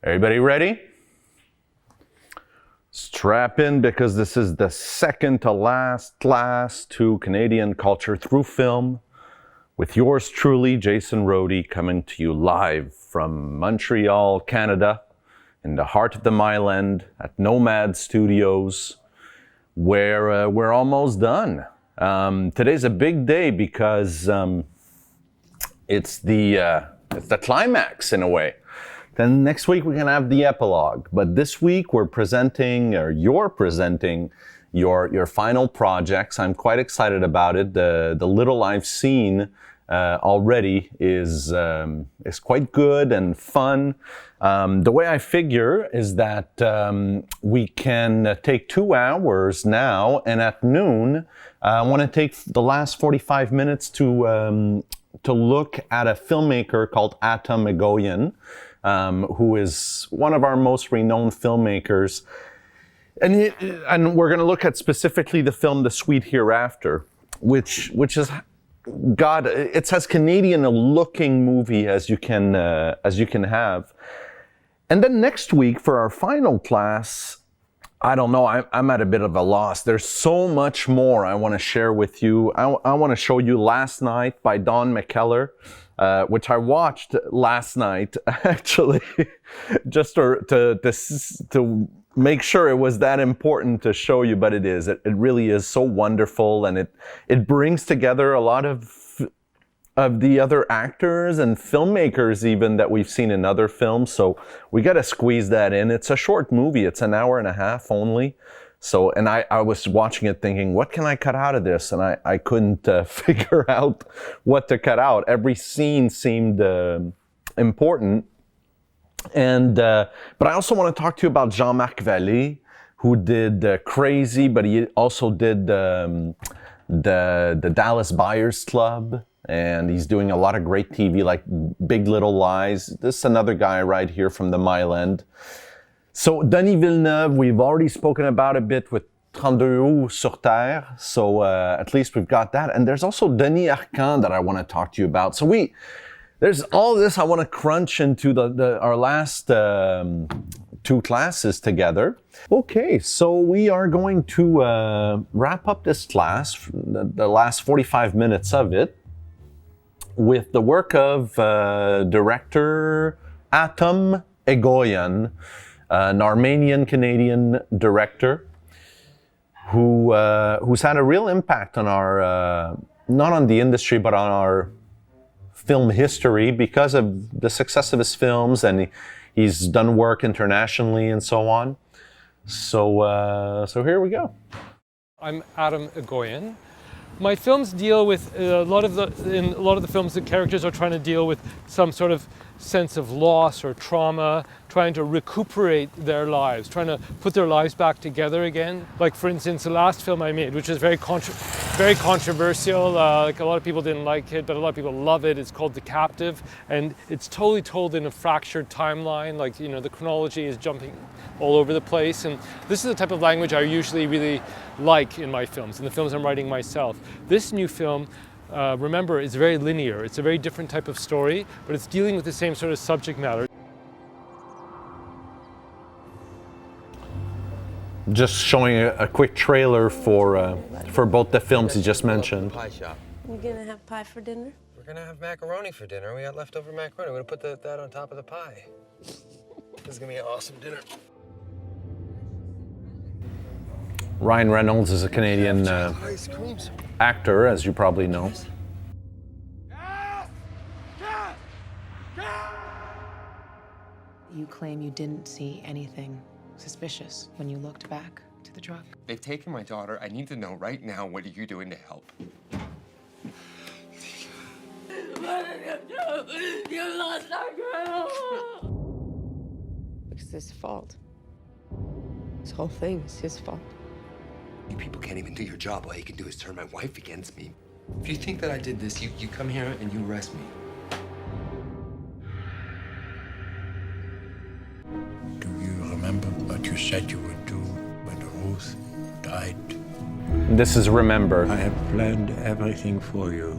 Everybody ready? Strap in because this is the second to last class to Canadian culture through film with yours truly, Jason Rodi, coming to you live from Montreal, Canada, in the heart of the Mile End at NOMAD Studios, where we're almost done. Today's a big day because it's the climax in a way. Then next week we're going to have the epilogue. But this week we're presenting, or you're presenting, your final projects. I'm quite excited about it. The little I've seen already is quite good and fun. The way I figure is that we can take 2 hours now, and at noon I want to take the last 45 minutes to look at a filmmaker called Egoyan. Who is one of our most renowned filmmakers. And we're going to look at specifically the film The Sweet Hereafter, which is, God, it's as Canadian a looking movie as you can have. And then next week for our final class, I don't know, I'm at a bit of a loss. There's so much more I want to share with you. I want to show you Last Night by Don McKellar. Which I watched last night, actually, just to make sure it was that important to show you, but it is. It really is so wonderful, and it brings together a lot of the other actors and filmmakers even that we've seen in other films, so we got to squeeze that in. It's a short movie. It's an hour and a half only. So, and I was watching it thinking, what can I cut out of this? And I couldn't figure out what to cut out. Every scene seemed important. And, but I also want to talk to you about Jean-Marc Vallée, who did Crazy, but he also did the Dallas Buyers Club. And he's doing a lot of great TV like Big Little Lies. This is another guy right here from the Mile End. So Denis Villeneuve, we've already spoken about a bit with 32 Roues sur Terre, so at least we've got that. And there's also Denis Arcand that I want to talk to you about. So there's all this I want to crunch into our last 2 classes together. Okay, so we are going to wrap up this class, the last 45 minutes of it, with the work of director Atom Egoyan, an Armenian-Canadian director who's had a real impact on our, not on the industry, but on our film history because of the success of his films, and he's done work internationally and so on. So here we go. I'm Adam Egoyan. My films deal with in a lot of the films, the characters are trying to deal with some sort of sense of loss or trauma, trying to recuperate their lives, trying to put their lives back together again. Like for instance, the last film I made, which is very controversial. Like a lot of people didn't like it, but a lot of people love it. It's called The Captive, and it's totally told in a fractured timeline. Like, you know, the chronology is jumping all over the place, and this is the type of language I usually really like in my films, in the films I'm writing myself. This new film, remember, it's very linear. It's a very different type of story, but it's dealing with the same sort of subject matter. Just showing a quick trailer for both the films he just mentioned. Pie shop. You gonna have pie for dinner? We're gonna have macaroni for dinner. We got leftover macaroni. We're gonna put that on top of the pie. This is gonna be an awesome dinner. Ryan Reynolds is a Canadian actor, as you probably know. You claim you didn't see anything suspicious when you looked back to the truck. They've taken my daughter. I need to know right now, what are you doing to help? You lost our girl! It's his fault. This whole thing is his fault. You people can't even do your job. All you can do is turn my wife against me. If you think that I did this, you come here and you arrest me. Do you remember what you said you would do when Ruth died? This is Remember. I have planned everything for you.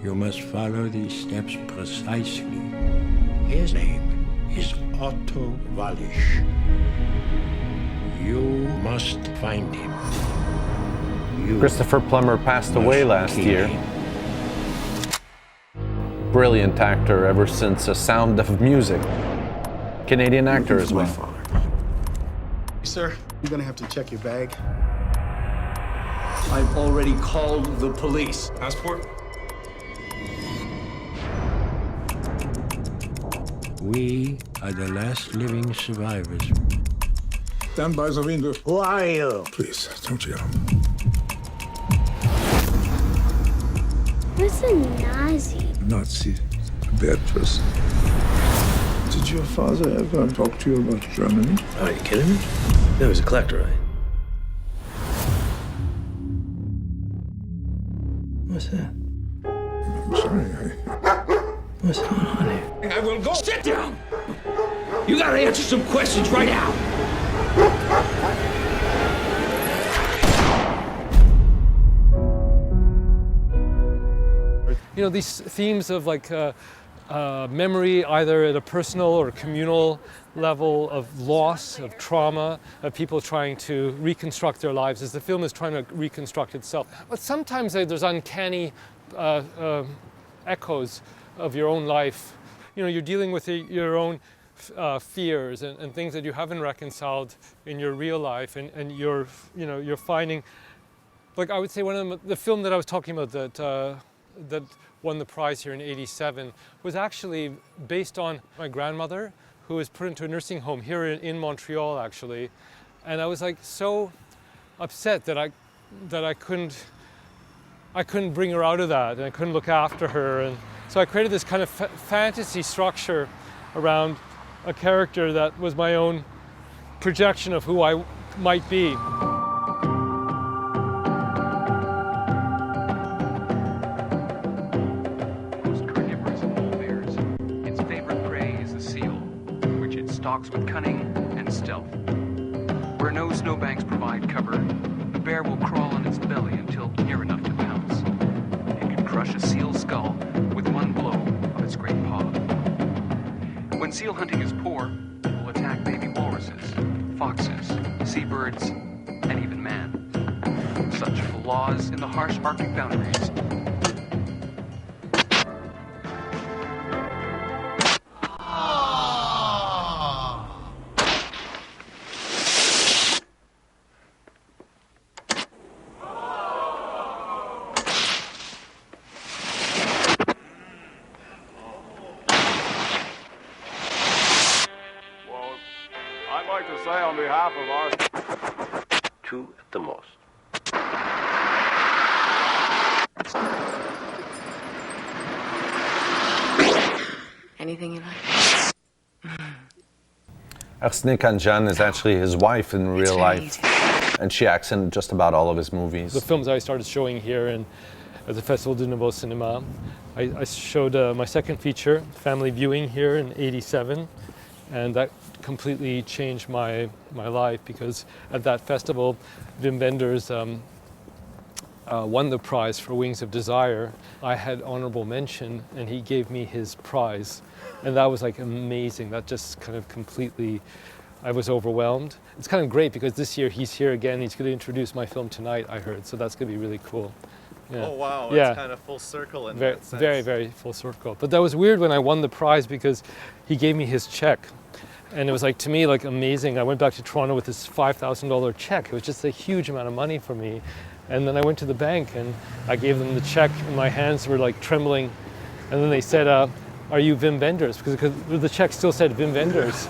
You must follow these steps precisely. His name is Otto Wallisch. You must find him. You Christopher Plummer passed away last kill year. him. Brilliant actor ever since A Sound of Music. Canadian actor as well. Sir, you're gonna have to check your bag. I've already called the police. Passport? We are the last living survivors. Stand by the window. Who are you? Please, don't yell. What's a Nazi? Nazi, a bad person. Did your father ever talk to you about Germany? Are you kidding me? No, he's a collector, right? What's that? I'm sorry, What's going on here? I will go. Sit down! You gotta answer some questions right now! You know, these themes of like memory, either at a personal or communal level, of loss, of trauma, of people trying to reconstruct their lives as the film is trying to reconstruct itself. But sometimes there's uncanny echoes of your own life. You know, you're dealing with your own fears and things that you haven't reconciled in your real life, and you're finding, like I would say one of the film that I was talking about that won the prize here in '87 was actually based on my grandmother, who was put into a nursing home here in Montreal actually, and I was like so upset that I couldn't bring her out of that, and I couldn't look after her, and so I created this kind of fantasy structure around a character that was my own projection of who I might be. Stalks with cunning and stealth. Where no snowbanks provide cover, the bear will crawl on its belly until near enough to pounce. It can crush a seal's skull with one blow of its great paw. When seal hunting is poor, it will attack baby walruses, foxes, seabirds, and even man. Such flaws in the harsh Arctic boundaries on behalf of our... 2 at the most. Anything you like? Arsène Kanjan is actually his wife in real life, and she acts in just about all of his movies. The films I started showing here at the Festival du Nouveau Cinéma, I showed my second feature, Family Viewing, here in '87, and that completely changed my life, because at that festival, Wim Wenders won the prize for Wings of Desire. I had honorable mention, and he gave me his prize, and that was like amazing. That just kind of completely, I was overwhelmed. It's kind of great because this year he's here again. He's going to introduce my film tonight, I heard, so that's going to be really cool. Yeah. Oh wow, it's yeah. kind of full circle in very, that sense. Very, very full circle. But that was weird when I won the prize, because he gave me his check. And it was like, to me, like amazing. I went back to Toronto with this $5,000 check. It was just a huge amount of money for me. And then I went to the bank and I gave them the check, and my hands were like trembling. And then they said, are you Wim Wenders? Because the check still said Wim Wenders.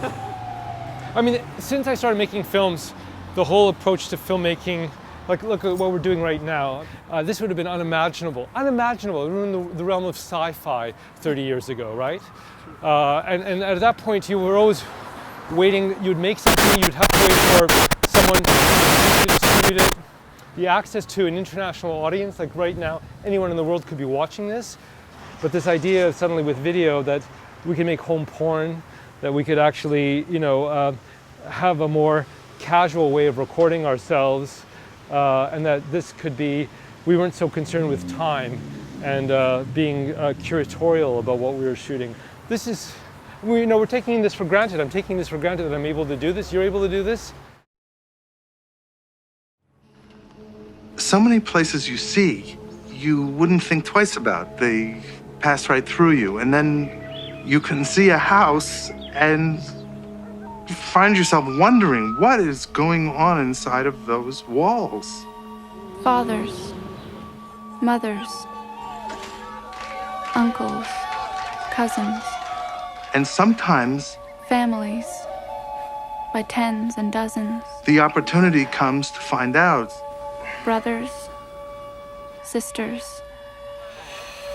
I mean, since I started making films, the whole approach to filmmaking, like look at what we're doing right now, this would have been unimaginable. Unimaginable in the realm of sci-fi 30 years ago, right? And at that point, you were always waiting. You'd make something, you'd have to wait for someone to distribute it. The access to an international audience, like right now, anyone in the world could be watching this. But this idea of suddenly with video that we can make home porn, that we could actually, have a more casual way of recording ourselves, and that this could be, we weren't so concerned with time and being curatorial about what we were shooting. This is we're taking this for granted. I'm taking this for granted that I'm able to do this. You're able to do this. So many places you see, you wouldn't think twice about. They pass right through you. And then you can see a house and you find yourself wondering what is going on inside of those walls. Fathers, mothers, uncles, cousins. And sometimes families, by tens and dozens. The opportunity comes to find out. Brothers, sisters,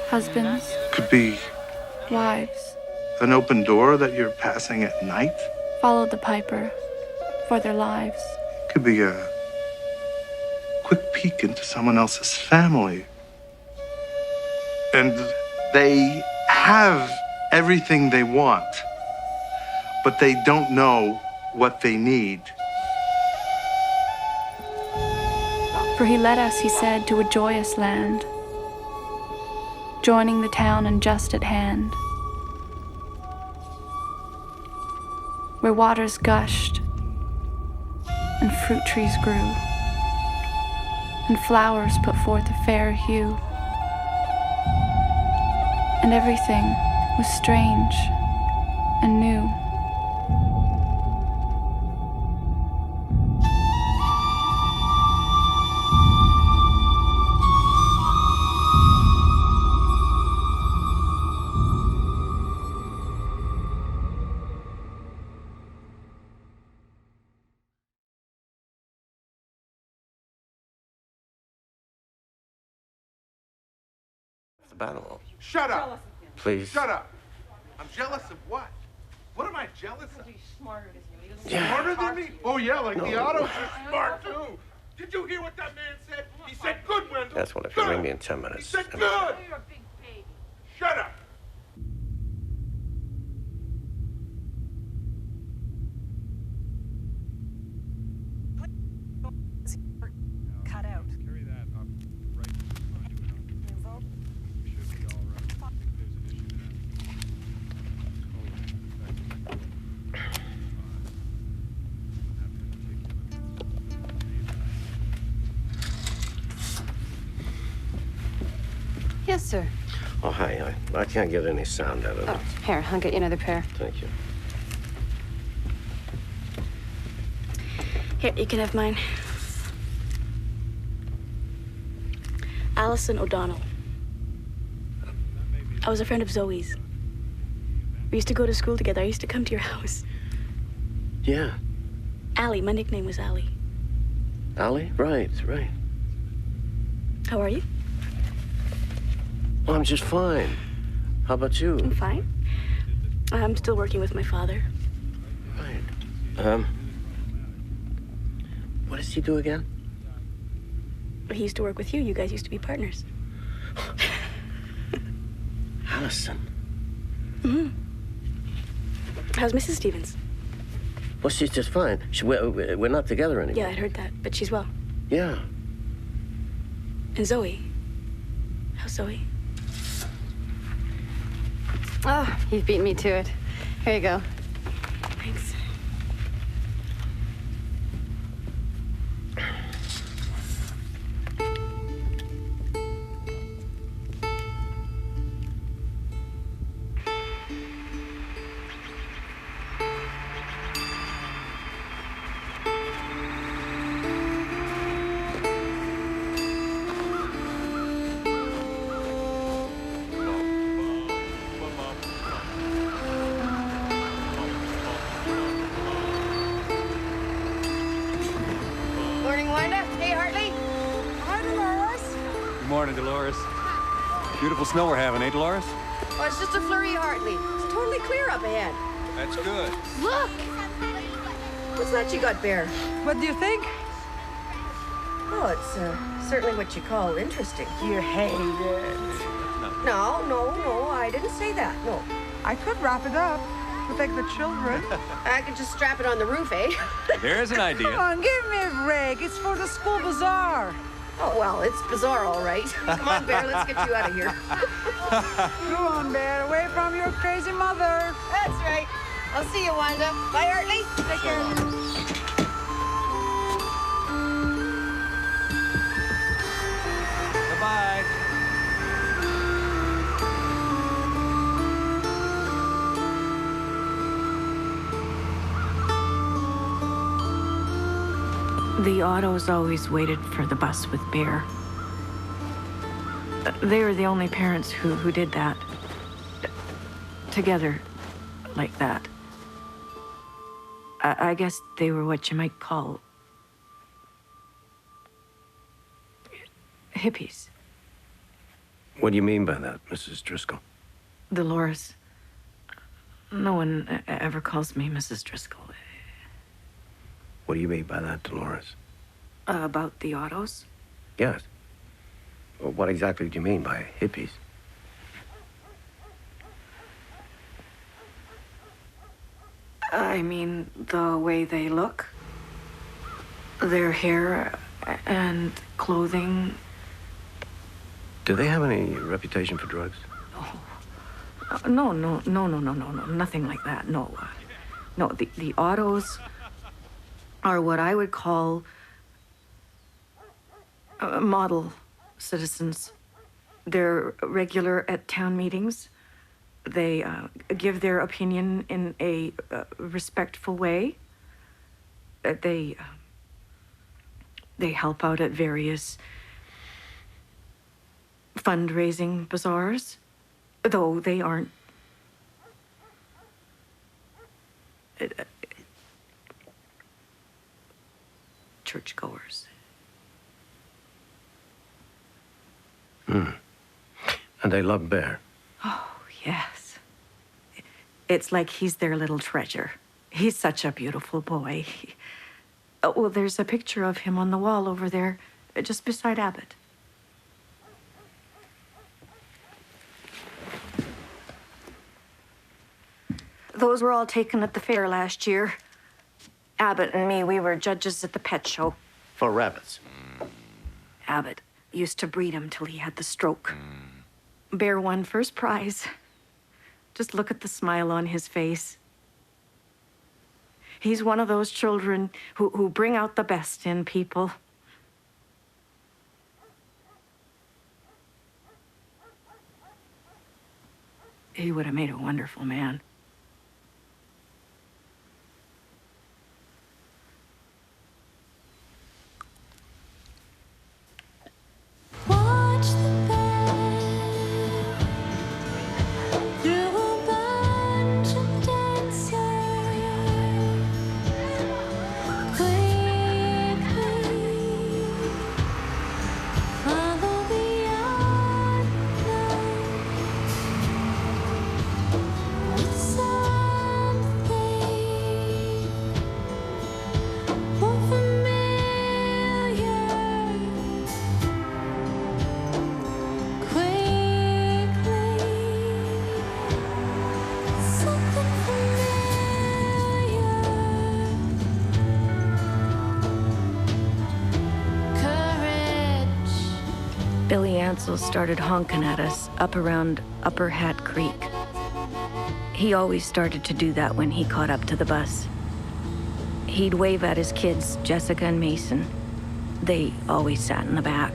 husbands. Could be wives. An open door that you're passing at night. Followed the piper for their lives. Could be a quick peek into someone else's family. And they have everything they want, but they don't know what they need. For he led us, he said, to a joyous land, joining the town and just at hand, where waters gushed and fruit trees grew, and flowers put forth a fair hue, and everything was strange and new. The battle. Shut up! Please. Shut up! I'm jealous of what? What am I jealous of? He's smarter than you. Yeah. Smarter than me? Oh yeah, like the Ottos are smart too. Did you hear what that man said? He said good, Wendell. That's what if you ring me in 10 minutes. He said good! You're a big baby. Shut up! Cut out. Carry that up right to the conduit on the floor. Should be all right. I think there's an issue Yes, sir. Oh, hi. I can't get any sound out of it. Oh, here, I'll get you another pair. Thank you. Here, you can have mine. Allison O'Donnell. I was a friend of Zoe's. We used to go to school together. I used to come to your house. Yeah. Allie, my nickname was Allie. Allie? Right. How are you? Well, I'm just fine. How about you? I'm fine. I'm still working with my father. Right. What does he do again? He used to work with you. You guys used to be partners. Allison. Mm-hmm. How's Mrs. Stevens? Well, she's just fine. We're not together anymore. Yeah, I'd heard that, but she's well. Yeah. And Zoe? How's Zoe? Oh, you've beaten me to it. Here you go. Thanks. Morning, Dolores. Beautiful snow we're having, eh, Dolores? Oh, it's just a flurry, Hartley. It's totally clear up ahead. That's good. Look! What's that you got, Bear? What do you think? Oh, it's certainly what you call interesting. You hate it. No, I didn't say that, no. I could wrap it up. Protect the children. I could just strap it on the roof, eh? There's an idea. Come on, give me a break. It's for the school bazaar. Oh, well, it's bizarre, all right. Come on, Bear, let's get you out of here. Go on, Bear, away from your crazy mother. That's right. I'll see you, Wanda. Bye, Hartley. Take care. Bye-bye. The Ottos always waited for the bus with Bear. They were the only parents who did that. Together, like that. I guess they were what you might call hippies. What do you mean by that, Mrs. Driscoll? Dolores. No one ever calls me Mrs. Driscoll. What do you mean by that, Dolores? About the Ottos? Yes. Well, what exactly do you mean by hippies? I mean, the way they look. Their hair and clothing. Do they have any reputation for drugs? No, nothing like that, no. No, the Ottos are what I would call model citizens. They're regular at town meetings. They give their opinion in a respectful way. They help out at various fundraising bazaars, though they aren't churchgoers. And they love Bear. Oh, yes. It's like he's their little treasure. He's such a beautiful boy. Well, there's a picture of him on the wall over there, just beside Abbott. Those were all taken at the fair last year. Abbott and me, we were judges at the pet show. For rabbits. Abbott used to breed him till he had the stroke. Bear won first prize. Just look at the smile on his face. He's one of those children who bring out the best in people. He would have made a wonderful man. Ansel started honking at us up around Upper Hat Creek. He always started to do that when he caught up to the bus. He'd wave at his kids, Jessica and Mason. They always sat in the back.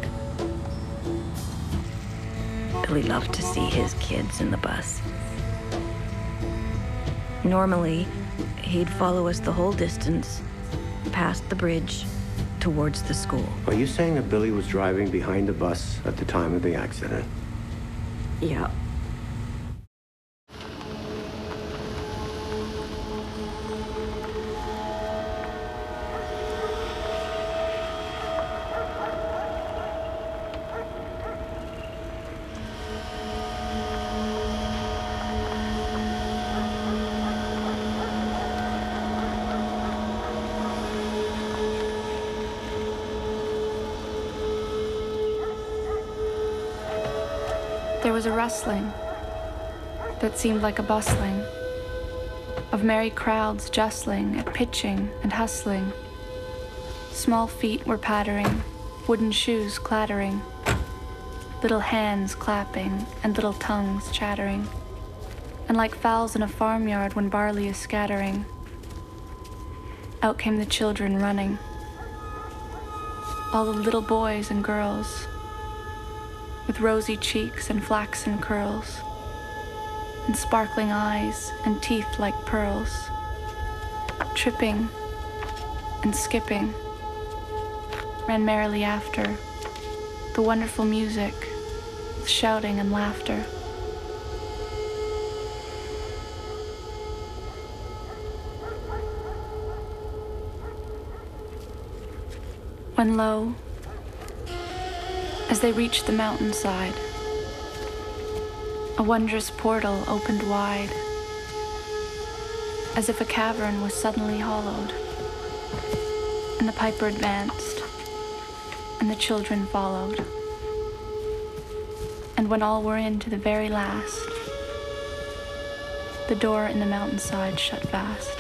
Billy loved to see his kids in the bus. Normally, he'd follow us the whole distance, past the bridge, towards the school. Are you saying that Billy was driving behind the bus at the time of the accident? Yeah. There was a rustling that seemed like a bustling of merry crowds jostling at pitching and hustling. Small feet were pattering, wooden shoes clattering, little hands clapping and little tongues chattering, and like fowls in a farmyard when barley is scattering, out came the children running, all the little boys and girls, with rosy cheeks and flaxen curls, and sparkling eyes and teeth like pearls, tripping and skipping, ran merrily after the wonderful music with shouting and laughter. When lo, as they reached the mountainside, a wondrous portal opened wide, as if a cavern was suddenly hollowed, and the piper advanced, and the children followed. And when all were in to the very last, the door in the mountainside shut fast.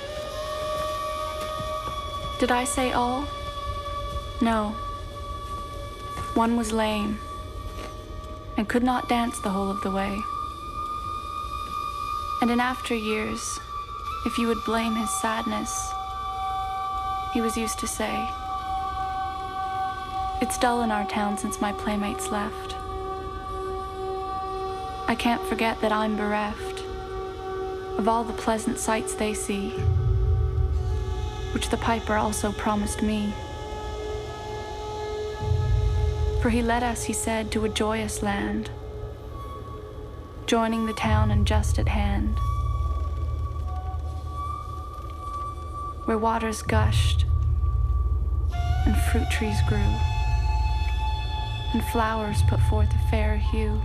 Did I say all? No. One was lame, and could not dance the whole of the way. And in after years, if you would blame his sadness, he was used to say, "It's dull in our town since my playmates left. I can't forget that I'm bereft of all the pleasant sights they see, which the piper also promised me. For he led us, he said, to a joyous land, joining the town and just at hand, where waters gushed and fruit trees grew, and flowers put forth a fair hue,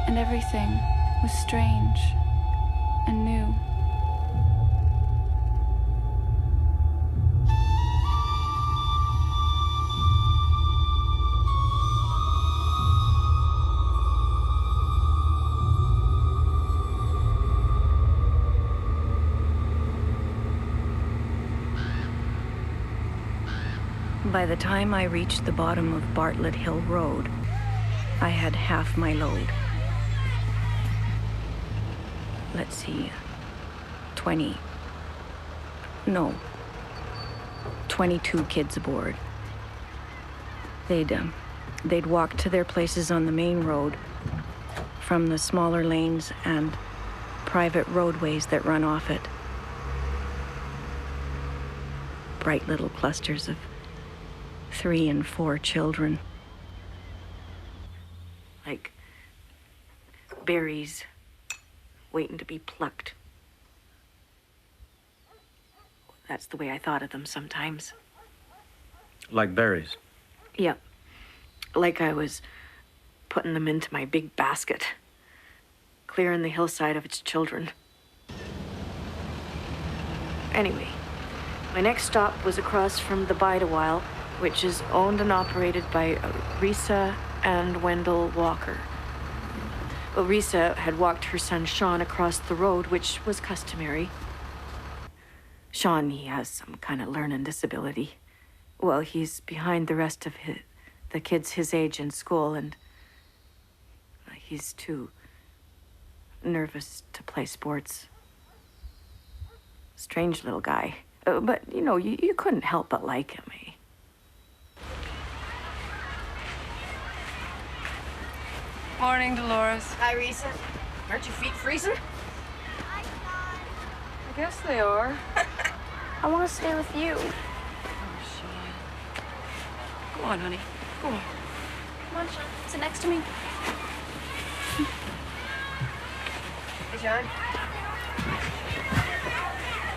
and everything was strange and new. By the time I reached the bottom of Bartlett Hill Road, I had half my load. Let's see, 22 kids aboard. They'd walk to their places on the main road from the smaller lanes and private roadways that run off it. Bright little clusters of 3 and 4 children. Like berries waiting to be plucked. That's the way I thought of them sometimes. Like berries? Yep. Like I was putting them into my big basket, clearing the hillside of its children. Anyway, my next stop was across from the Bide-A-While, which is owned and operated by Risa and Wendell Walker. Well, Risa had walked her son Sean across the road, which was customary. Sean, he has some kind of learning disability. Well, he's behind the rest of the kids his age in school, and he's too nervous to play sports. Strange little guy. But, you know, you couldn't help but like him, eh? Morning, Dolores. Hi, Risa. Aren't your feet freezing? I guess they are. I want to stay with you. Go on, honey. Go on. Come on, Sean. Sit next to me. Hey, Sean.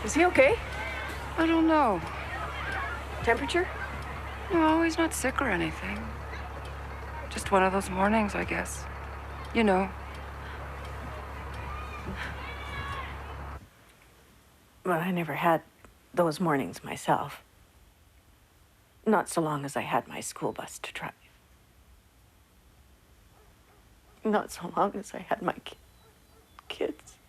Is he okay? I don't know. Temperature? No, he's not sick or anything. Just one of those mornings, I guess. You know. Well, I never had those mornings myself. Not so long as I had my school bus to drive. Not so long as I had my kids.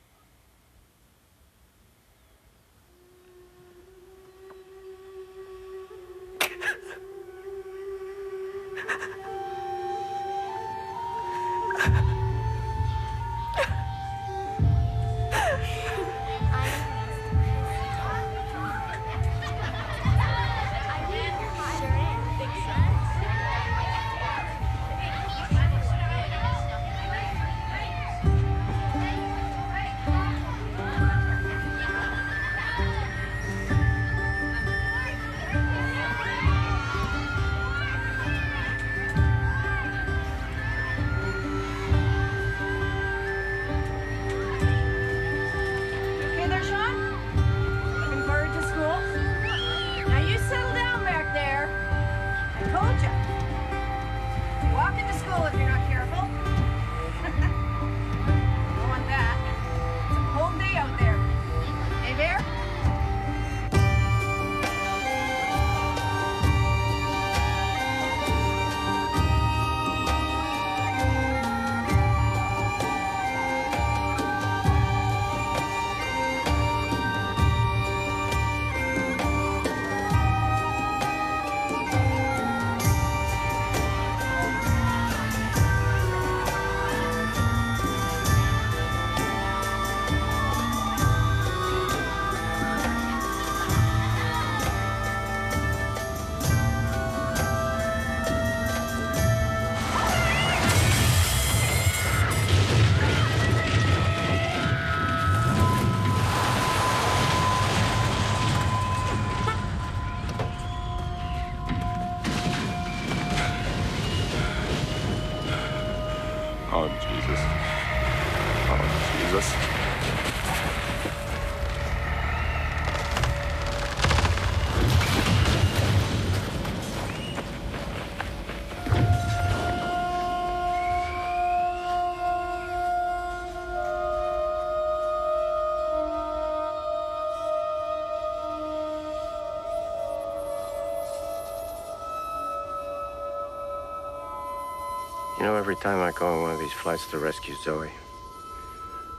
You know, every time I go on one of these flights to rescue Zoe,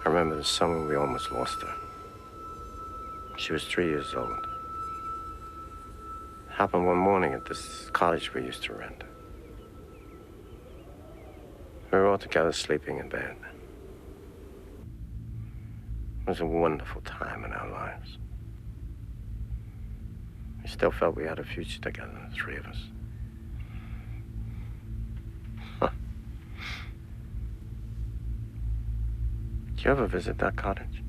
I remember the summer we almost lost her. She was 3 years old. It happened one morning at this cottage we used to rent. We were all together sleeping in bed. It was a wonderful time in our lives. We still felt we had a future together, the three of us. Did you ever visit that cottage?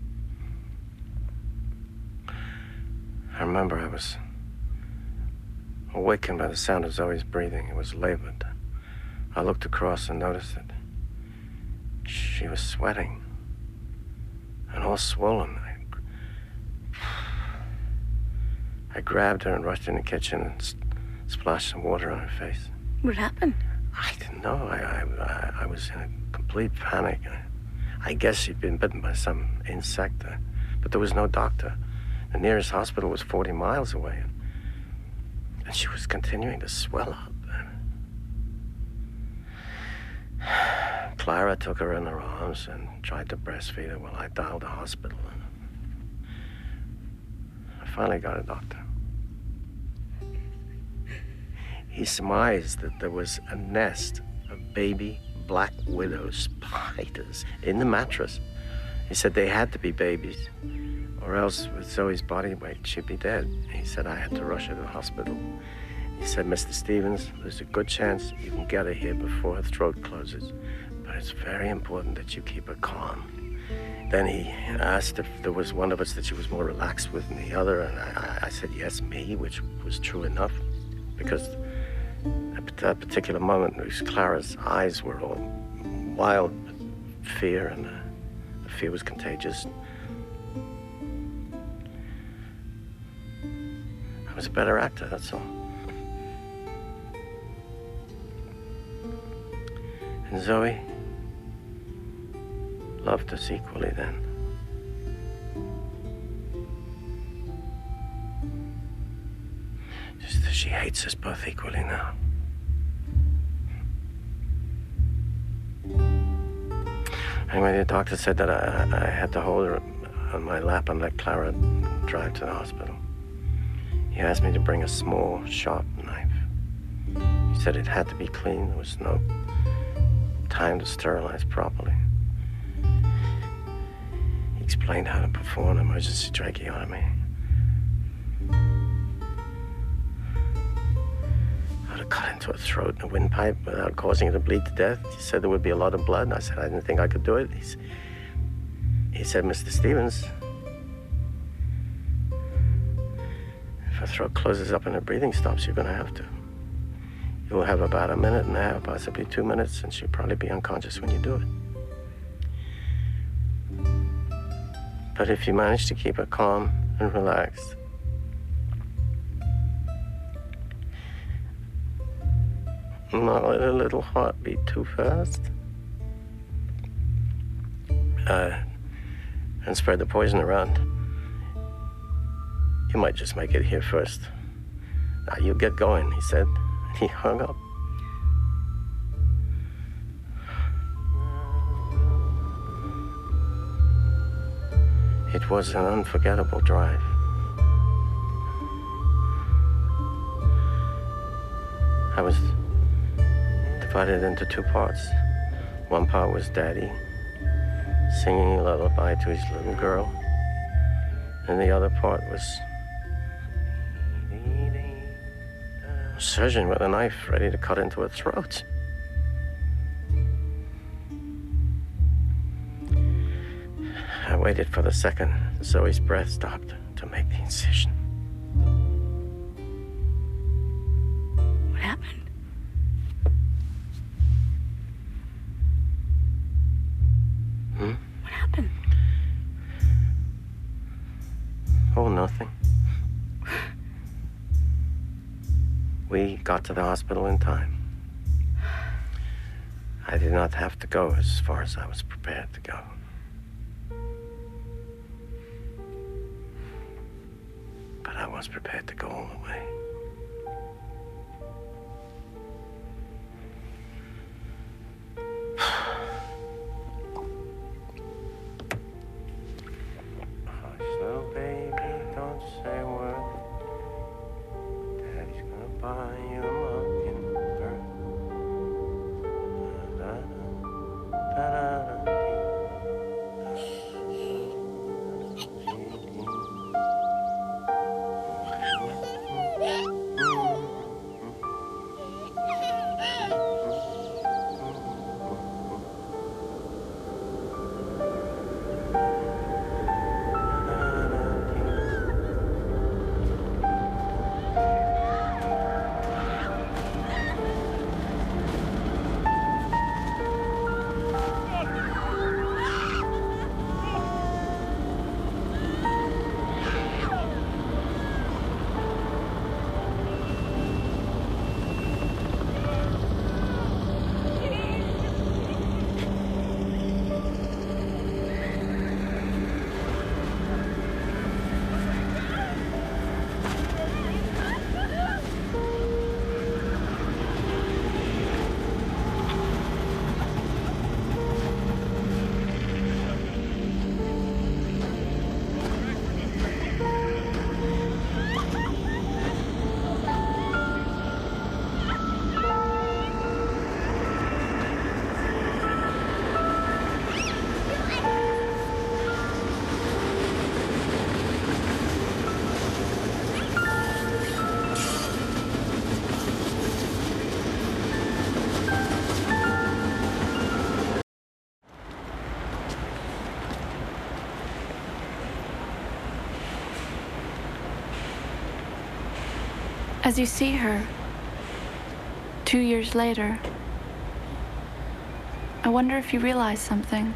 I remember I was awakened by the sound of Zoe's breathing. It was labored. I looked across and noticed that she was sweating and all swollen. I grabbed her and rushed in the kitchen and splashed some water on her face. What happened? I didn't know. I was in a complete panic. I guess she'd been bitten by some insect, but there was no doctor. The nearest hospital was 40 miles away, and she was continuing to swell up. Clara took her in her arms and tried to breastfeed her while I dialed the hospital. I finally got a doctor. He surmised that there was a nest of baby black widow spiders in the mattress. He said they had to be babies, or else with Zoe's body weight, she'd be dead. He said I had to rush her to the hospital. He said, Mr. Stevens, there's a good chance you can get her here before her throat closes, but it's very important that you keep her calm. Then he asked if there was one of us that she was more relaxed with than the other, and I said, yes, me, which was true enough, because at that particular moment, Clara's eyes were all wild with fear, and the fear was contagious. I was a better actor, that's all. And Zoe loved us equally then. Just as she hates us both equally now. Anyway, the doctor said that I had to hold her on my lap and let Clara drive to the hospital. He asked me to bring a small, sharp knife. He said it had to be clean. There was no time to sterilize properly. He explained how to perform an emergency tracheotomy. How to cut into her throat in a windpipe without causing her to bleed to death. He said there would be a lot of blood. I said I didn't think I could do it. He said, Mr. Stevens, if her throat closes up and her breathing stops, you're going to have to. You'll have about 1.5 minutes, possibly 2 minutes, and she'll probably be unconscious when you do it. But if you manage to keep her calm and relaxed, not let her little heart beat too fast, and spread the poison around, you might just make it here first. Now, you get going, he said. He hung up. It was an unforgettable drive. I was divided into 2 parts. One part was Daddy singing a lullaby to his little girl, and the other part was a surgeon with a knife ready to cut into her throat. I waited for the second Zoe's breath stopped to make the incision. What happened? What happened? Oh, nothing. We got to the hospital in time. I did not have to go as far as I was prepared to go. But I was prepared to go all the way. As you see her, 2 years later, I wonder if you realize something.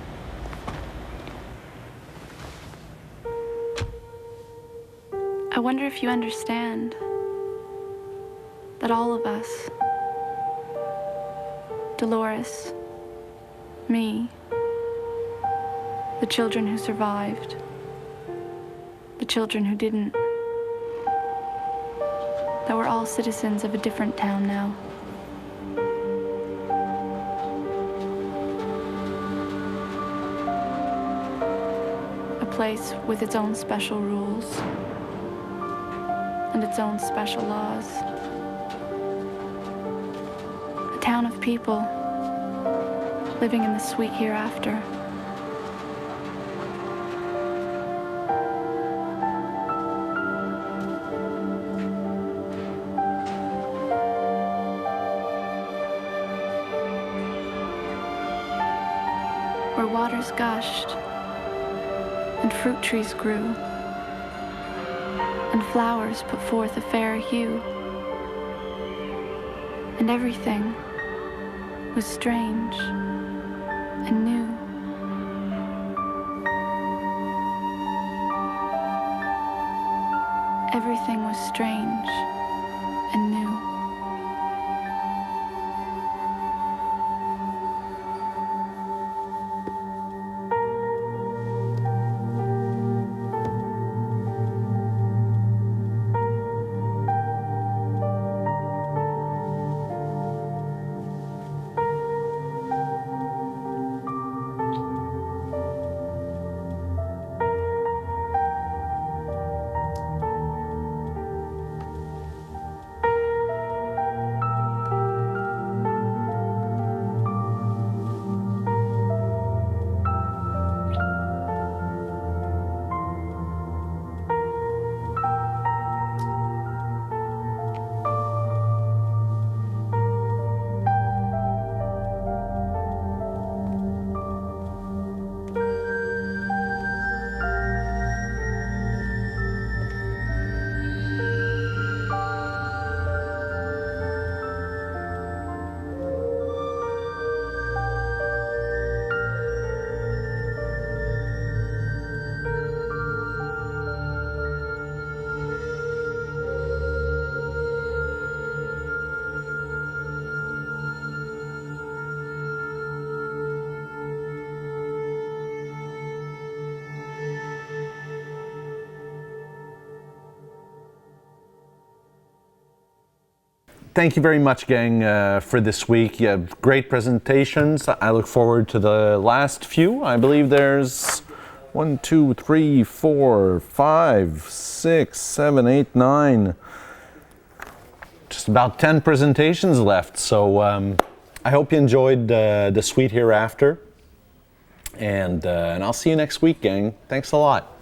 I wonder if you understand that all of us, Dolores, me, the children who survived, the children who didn't, that we're all citizens of a different town now. A place with its own special rules and its own special laws. A town of people living in the sweet hereafter. Where waters gushed and fruit trees grew and flowers put forth a fair hue, and everything was strange and new. Everything was strange and new. Thank you very much, gang, for this week. You have great presentations. I look forward to the last few. I believe there's 1, 2, 3, 4, 5, 6, 7, 8, 9. Just about 10 presentations left. So I hope you enjoyed the Sweet Hereafter. And I'll see you next week, gang. Thanks a lot.